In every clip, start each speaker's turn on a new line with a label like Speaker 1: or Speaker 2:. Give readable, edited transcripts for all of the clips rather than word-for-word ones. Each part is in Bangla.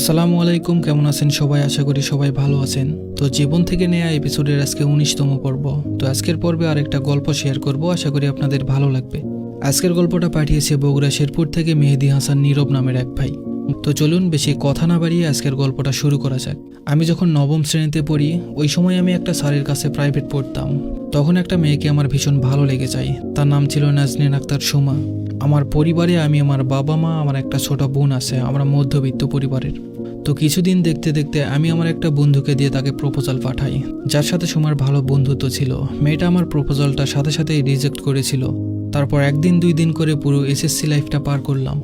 Speaker 1: আসসালামু আলাইকুম, কেমন আছেন সবাই? আশা করি সবাই ভালো আছেন। তো জীবন থেকে নেয়া এপিসোডের আজকে 19তম পর্ব। তো আজকের পর্বে আরেকটা গল্প শেয়ার করব, আশা করি আপনাদের ভালো লাগবে। আজকের গল্পটা পাঠিয়েছে বগুড়া শেরপুর থেকে মেহেদি হাসান নীরব নামের এক ভাই। তো চলুন বেশি কথা না বাড়িয়ে আজকের গল্পটা শুরু করা যাক। আমি যখন নবম শ্রেণীতে পড়ি, ওই সময় আমি একটা স্যারের কাছে প্রাইভেট পড়তাম। তখন একটা মেয়েকে আমার ভীষণ ভালো লেগে যায়। তার নাম ছিল নাজনীন আক্তার সুমা। আমার পরিবারে আমি, আমার বাবা মা, আমার একটা ছোট বোন আছে। আমরা মধ্যবিত্ত পরিবারের। তো কিছুদিন দেখতে দেখতে আমি আমার একটা বন্ধুকে দিয়ে তাকে প্রপোজাল পাঠাই, যার সাথে সুমার ভালো বন্ধুত্ব ছিল। মেয়েটা আমার প্রপোজালটা সাথে সাথেই রিজেক্ট করেছিল। তারপর একদিন দুই দিন করে পুরো এসএসসি লাইফটা পার করলাম।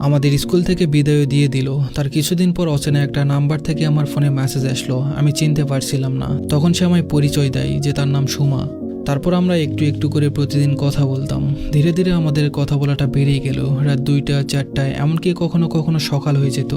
Speaker 1: আমাদের স্কুল থেকে বিদায় দিয়ে দিল। তার কিছুদিন পর অচেনা একটা নাম্বার থেকে আমার ফোনে মেসেজ আসলো। আমি চিনতে পারছিলাম না। তখন সে আমায় পরিচয় দেয় যে তার নাম সুমা। তারপর আমরা একটু একটু করে প্রতিদিন কথা বলতাম। ধীরে ধীরে আমাদের কথা বলাটা বেড়েই গেল। রাত 2টা 4টায়, এমনকি কখনো কখনো সকাল হয়ে যেত।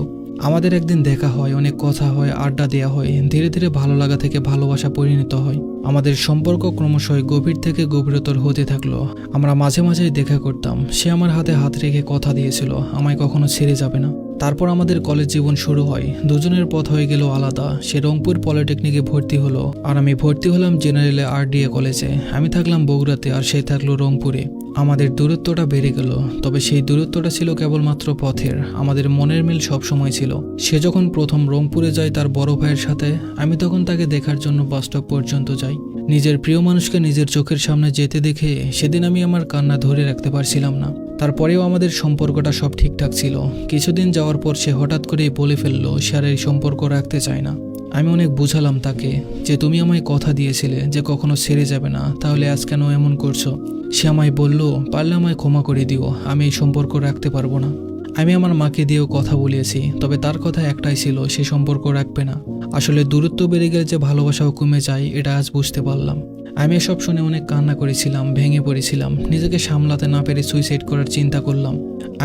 Speaker 1: আমাদের একদিন দেখা হয়, অনেক কথা হয়, আড্ডা দেওয়া হয়। ধীরে ধীরে ভালো লাগা থেকে ভালোবাসা পরিণত হয়। আমাদের সম্পর্ক ক্রমশই গভীর থেকে গভীরতর হতে থাকলো। আমরা মাঝে মাঝেই দেখা করতাম। সে আমার হাতে হাত রেখে কথা দিয়েছিল আমায় কখনো ছেড়ে যাবে না। তারপর আমাদের কলেজ জীবন শুরু হয়। দুজনের পথ হয়ে গেল আলাদা। সে রংপুর পলিটেকনিকে ভর্তি হলো, আর আমি ভর্তি হলাম জেনারেলে RDA কলেজে। আমি থাকলাম বগুড়াতে, আর সে থাকলো রংপুরে। আমাদের দূরত্বটা বেড়ে গেল, তবে সেই দূরত্বটা ছিল কেবলমাত্র পথের। আমাদের মনের মিল সবসময় ছিল। সে যখন প্রথম রংপুরে যায় তার বড় ভাইয়ের সাথে, আমি তখন তাকে দেখার জন্য বাস স্টপ পর্যন্ত যাই। নিজের প্রিয় মানুষকে নিজের চোখের সামনে যেতে দেখে সেদিন আমি আমার কান্না ধরে রাখতে পারছিলাম না। তারপরেও আমাদের সম্পর্কটা সব ঠিকঠাক ছিল। কিছুদিন যাওয়ার পর সে হঠাৎ করেই বলে ফেললো সে আর এই সম্পর্ক রাখতে চায় না। আমি অনেক বুঝালাম তাকে যে তুমি আমায় কথা দিয়েছিলে যে কখনো ছেড়ে যাবে না, তাহলে আজ কেন এমন করছো? সে আমায় বলল, পারলে আমায় ক্ষমা করে দিও, আমি এই সম্পর্ক রাখতে পারবো না। আমি আমার মাকে দিয়েও কথা বলিয়েছি, তবে তার কথা একটাই ছিল, সে সম্পর্ক রাখবে না। আসলে দূরত্ব বেড়ে গেলে যে ভালোবাসাও কমে যায়, এটা আজ বুঝতে পারলাম। আমি এসব শুনে অনেক কান্না করেছিলাম, ভেঙে পড়েছিলাম। নিজেকে সামলাতে না পেরে সুইসাইড করার চিন্তা করলাম।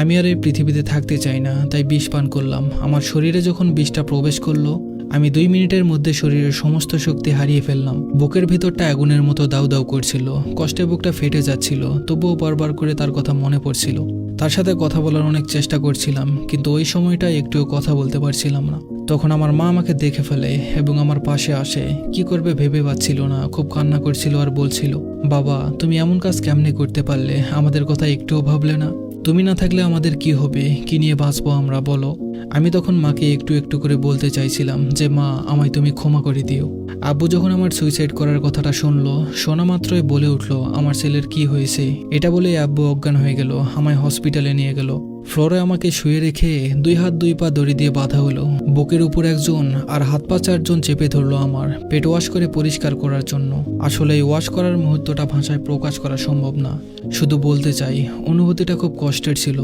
Speaker 1: আমি আর এই পৃথিবীতে থাকতে চাই না, তাই বিষ পান করলাম। আমার শরীরে যখন বিষটা প্রবেশ করলো, আমি 2 মিনিটের মধ্যে শরীরের সমস্ত শক্তি হারিয়ে ফেললাম। বুকের ভিতরটা আগুনের মতো দাউ দাউ করছিল। কষ্টে বুকটা ফেটে যাচ্ছিল, তবুও বারবার করে তার কথা মনে পড়ছিল। তার সাথে কথা বলার অনেক চেষ্টা করছিলাম, কিন্তু ওই সময়টা একটুও কথা বলতে পারছিলাম না। তখন আমার মা আমাকে দেখে ফেলে এবং আমার পাশে আসে। কি করবে ভেবে পাচ্ছিল না, খুব কান্না করছিল আর বলছিল, বাবা তুমি এমন কাজ কেমনে করতে পারলে? আমাদের কথা একটুও ভাবলে না? তুমি না থাকলে আমাদের কি হবে? কি নিয়ে বাঁচবো আমরা, বলো? আমি তখন মাকে একটু একটু করে বলতে চাইছিলাম যে মা, আমায় তুমি ক্ষমা করে দিও। আব্বু যখন আমার সুইসাইড করার কথাটা শুনলো, শোনা মাত্রই বলে উঠলো, আমার ছেলের কি হয়েছে? এটা বলে আব্বু অজ্ঞান হয়ে গেল। আমায় হসপিটালে নিয়ে গেল। ফ্লোরে আমাকে শুয়ে রেখে 2 হাত 2 পা দড়ি দিয়ে বাঁধা হলো। বুকের উপর একজন আর হাত পা 4জন চেপে ধরলো আমার, পেট ওয়াশ করে পরিষ্কার করার জন্য। আসলে এই ওয়াশ করার মুহূর্তটা ভাষায় প্রকাশ করা সম্ভব না। শুধু বলতে চাই, অনুভূতিটা খুব কষ্টের ছিল।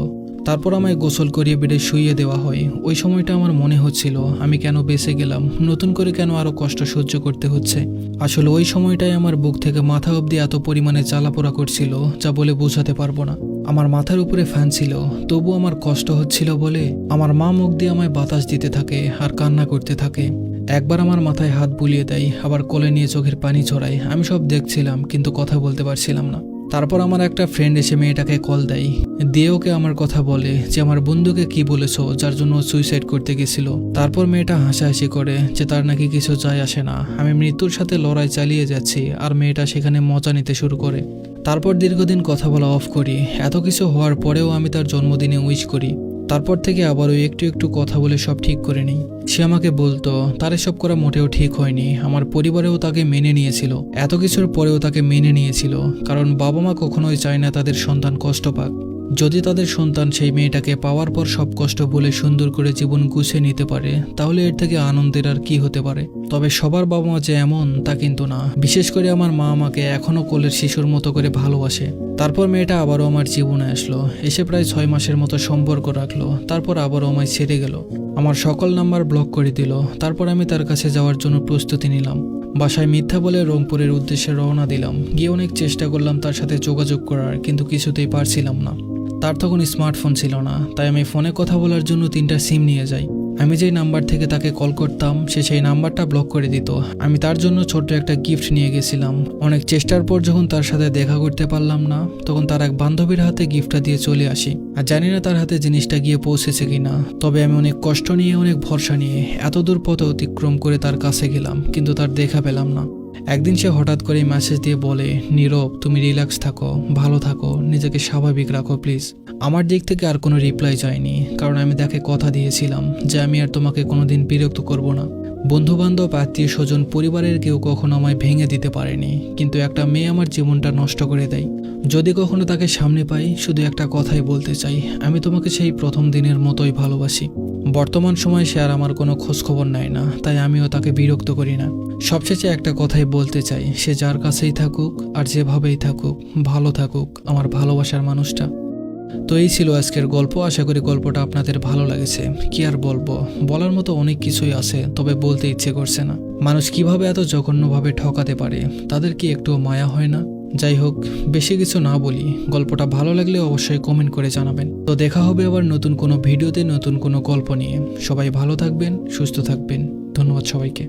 Speaker 1: তারপর আমায় গোসল করিয়ে বেডে শুইয়ে দেওয়া হয়। ওই সময়টা আমার মনে হচ্ছিল আমি কেন বেঁচে গেলাম, নতুন করে কেন আরো কষ্ট সহ্য করতে হচ্ছে। আসলে ওই সময়টাই আমার বুক থেকে মাথা অবধি এত পরিমাণে জ্বালাপোড়া করছিল, যা বলে বোঝাতে পারবো না। আমার মাথার উপরে ফ্যান ছিল, তবু আমার কষ্ট হচ্ছিল বলে আমার মা মুখ দিয়ে আমায় বাতাস দিতে থাকে আর কান্না করতে থাকে। একবার আমার মাথায় হাত বুলিয়ে দেয়, আবার কোলে নিয়ে চোখের পানি ঝরায়। আমি সব দেখছিলাম, কিন্তু কথা বলতে পারছিলাম না। তারপর আমার একটা ফ্রেন্ড এসে মেয়েটাকে কল দেয়, দিয়ে ওকে আমার কথা বলে যে আমার বন্ধুকে কি বলেছো যার জন্য সুইসাইড করতে গেছিল। তারপর মেয়েটা হাসাহাসি করে যে তার নাকি কিছু যায় আসে না, আমি মৃত্যুর সাথে লড়াই চালিয়ে যাচ্ছি। আর মেয়েটা সেখানে মজা নিতে শুরু করে। তারপর দীর্ঘদিন কথা বলা অফ করি। এত কিছু হওয়ার পরেও আমি তার জন্মদিনে উইশ করি। তারপর থেকে আবারও একটু একটু কথা বলে সব ঠিক করে নিই। সে আমাকে বলতো তার এসব করা মোটেও ঠিক হয়নি। আমার পরিবারেও তাকে মেনে নিয়েছিল, এত কিছুর পরেও তাকে মেনে নিয়েছিল, কারণ বাবা মা কখনোই চায় না তাদের সন্তান কষ্ট পাক। যদি তাদের সন্তান সেই মেয়েটাকে পাওয়ার পর সব কষ্ট বলে সুন্দর করে জীবন গুছিয়ে নিতে পারে, তাহলে এর থেকে আনন্দের আর কি হতে পারে। তবে সবার বাবা মা যে এমন তা কিন্তু না। বিশেষ করে আমার মা আমাকে এখনো কোলের শিশুর মতো করে ভালোবাসে। তারপর মেয়েটা আবারও আমার জীবনে আসলো, এসে প্রায় 6 মাসের মতো সম্পর্ক রাখলো। তারপর আবারও আমায় ছেড়ে গেল, আমার সকল নাম্বার ব্লক করে দিল। তারপর আমি তার কাছে যাওয়ার জন্য প্রস্তুতি নিলাম। বাসায় মিথ্যা বলে রংপুরের উদ্দেশ্যে রওনা দিলাম। গিয়ে অনেক চেষ্টা করলাম তার সাথে যোগাযোগ করার, কিন্তু কিছুতেই পারছিলাম না। তার তখন স্মার্টফোন ছিল না, তাই আমি ফোনে কথা বলার জন্য 3টা সিম নিয়ে যাই। আমি যেই নাম্বার থেকে তাকে কল করতাম সে সেই নাম্বারটা ব্লক করে দিত। আমি তার জন্য ছোট্ট একটা গিফট নিয়ে গেছিলাম। অনেক চেষ্টার পর যখন তার সাথে দেখা করতে পারলাম না, তখন তার এক বান্ধবীর হাতে গিফটটা দিয়ে চলে আসি। আর জানি না তার হাতে জিনিসটা গিয়ে পৌঁছেছে কিনা, তবে আমি অনেক কষ্ট নিয়ে অনেক ভরসা নিয়ে এত দূর পথ অতিক্রম করে তার কাছে গেলাম, কিন্তু তার দেখা পেলাম না। একদিন সে হঠাৎ করে মেসেজ দিয়ে বলে, নীরব তুমি রিল্যাক্স থাকো, ভালো থাকো, নিজেকে স্বাভাবিক রাখো প্লিজ। আমার দিক থেকে আর কোনো রিপ্লাই যায়নি, কারণ আমি তাকে কথা দিয়েছিলাম যে আমি আর তোমাকে কোনোদিন বিরক্ত করব না। বন্ধু বান্ধব, আত্মীয় স্বজন, পরিবারের কেউ কখনো আমায় ভেঙে দিতে পারেনি, কিন্তু একটা মেয়ে আমার জীবনটা নষ্ট করে দেয়। যদি কখনো তাকে সামনে পাই, শুধু একটা কথাই বলতে চাই, আমি তোমাকে সেই প্রথম দিনের মতোই ভালোবাসি। বর্তমান সময়ে সে আর আমার কোনো খোঁজ খবর নেয় না, তাই আমিও তাকে বিরক্ত করি না। সবশেষে একটা কথাই বলতে চাই, সে যার কাছেই থাকুক আর যেভাবেই থাকুক, ভালো থাকুক আমার ভালোবাসার মানুষটা। তো এই ছিল আজকের গল্প। আশা করি গল্পটা আপনাদের ভালো লেগেছে। কি আর বলবো, বলার মতো অনেক কিছুই আছে, তবে বলতে ইচ্ছে করছে না। মানুষ কিভাবে এত জঘন্যভাবে ঠকাতে পারে, তাদের কি একটু মায়া হয় না? যাই হোক, বেশি কিছু না বলি, গল্পটা ভালো লাগলে অবশ্যই কমেন্ট করে জানাবেন। তো দেখা হবে আবার নতুন কোনো ভিডিওতে, নতুন কোনো গল্প নিয়ে। সবাই ভালো থাকবেন, সুস্থ থাকবেন। ধন্যবাদ সবাইকে।